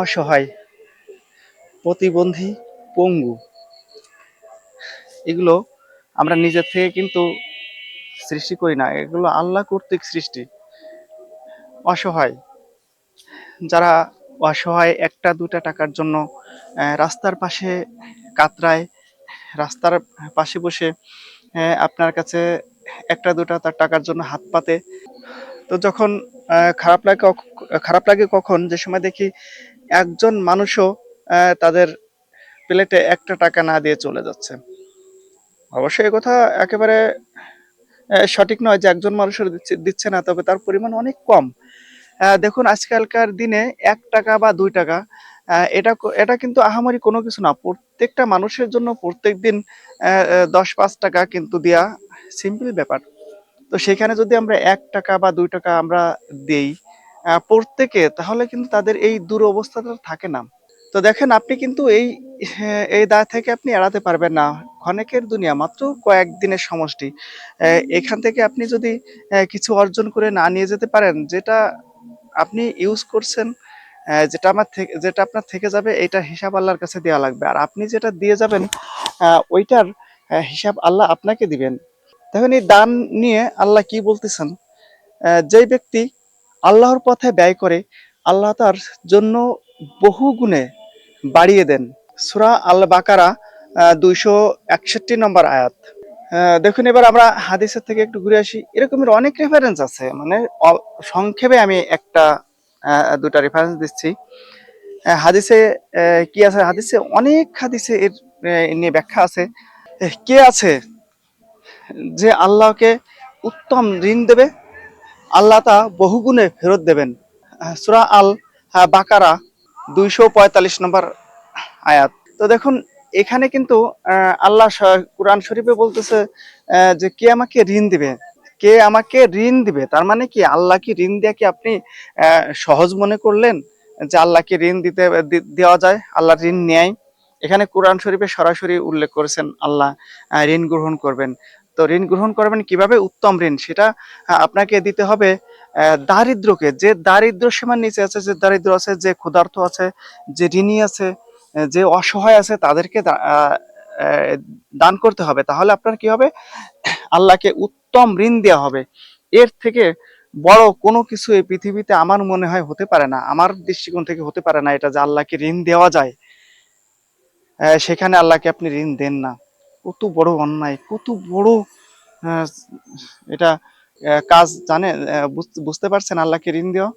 অসহায়, প্রতিবন্ধী, পঙ্গু, এগুলো আমরা নিজের থেকে কিন্তু সৃষ্টি করি না, এগুলো আল্লাহ কর্তৃক সৃষ্টি। অসহায়, যারা অসহায় একটা দুটা টাকার জন্য রাস্তার পাশে কাতরায়, রাস্তার পাশে বসে আপনার কাছে একটা দুটা তার টাকার জন্য হাত পাতে। তো যখন খারাপ লাগে কখন, যে সময় দেখি একজন মানুষও তাদের প্লেটে একটা টাকা না দিয়ে চলে যাচ্ছে। অবশ্যই কথা একেবারে সঠিক নয় যে একজন মানুষের দিচ্ছে না, তবে তার পরিমাণ অনেক কম। দেখুন আজকালকার দিনে ১ টাকা বা ২ টাকা, এটা কিন্তু আহামরি কোনো কিছু না। প্রত্যেকটা মানুষের জন্য প্রত্যেকদিন ১০-৫ টাকা কিন্তু দেয়া সিম্পল ব্যাপার। তো সেখানে যদি আমরা ১ টাকা বা ২ টাকা আমরা দেই প্রত্যেকে, তাহলে কিন্তু তাদের এই দুরবস্থাটা থাকে না। তো দেখেন আপনি কিন্তু এই দায় থেকে আপনি এড়াতে পারবেন না। ক্ষণিকের দুনিয়া, মাত্র কয়েকদিনের সমষ্টি। এখান থেকে আপনি যদি কিছু অর্জন করে না নিয়ে যেতে পারেন, যেটা আপনি ইউজ করছেন, যেটা আপনার থেকে যাবে, এইটার হিসাব আল্লাহর কাছে দেওয়া লাগবে। আর আপনি যেটা দিয়ে যাবেন ওইটার হিসাব আল্লাহ আপনাকে দিবেন। দেখুন এই দান নিয়ে আল্লাহ কি বলতেছেন, যেই ব্যক্তি আল্লাহর পথে ব্যয় করে, আল্লাহ তার জন্য বহু গুণে বাড়িয়ে দেন। সূরা আল বাকারা 261 নম্বর আয়াত। দেখুন এবার আমরা হাদিসের থেকে একটু ঘুরে আসি। এরকমের অনেক রেফারেন্স আছে, মানে সংক্ষেপে আমি একটা দুটা রেফারেন্স দিচ্ছি। হাদিসে কি আছে, হাদিসে এর নিয়ে ব্যাখ্যা আছে। কে আছে যে আল্লাহকে উত্তম ঋণ দেবে, আল্লাহ তা বহুগুণে ফেরত দেবেন। সূরা আল বাকারা 245 নম্বর আয়াত। তো দেখুন এখানে কিন্তু আল্লাহ কোরআন শরীফে বলতেছে যে কে আমাকে ঋণ দিবে, কে আমাকে ঋণ দিবে। তার মানে কি, আল্লাহ কি ঋণ দেয়া কি আপনি সহজ মনে করলেন যে আল্লাহকে ঋণ দেওয়া যায়, আল্লাহ ঋণ নেয়? এখানে কোরআন শরীফে সরাসরি উল্লেখ করেছেন আল্লাহ ঋণ গ্রহণ করবেন। তো ঋণ গ্রহণ করবেন কিভাবে? উত্তম ঋণ, সেটা আপনাকে দিতে হবে দারিদ্রকে, যে দারিদ্র সীমার নিচে আছে, যে দারিদ্র আছে, যে ক্ষুধার্ত আছে, যে ঋণী আছে, যে অসহায় আছে, তাদেরকে দান করতে হবে। তাহলে আপনার কি হবে? আল্লাহকে উত্তম ঋণ দেওয়া হবে। এর থেকে বড় কোনো কিছু এই পৃথিবীতে আমার মনে হয় হতে পারে না, আমার দৃষ্টিকোণ থেকে হতে পারে না এটা, যে আল্লাহকে ঋণ দেওয়া যায়, সেখানে আল্লাহকে আপনি ঋণ দেন না। কত বড় অন্যায়, কত বড় আহ, এটা কাজ, জানেন? বুঝতে পারছেন আল্লাহকে ঋণ দেওয়া?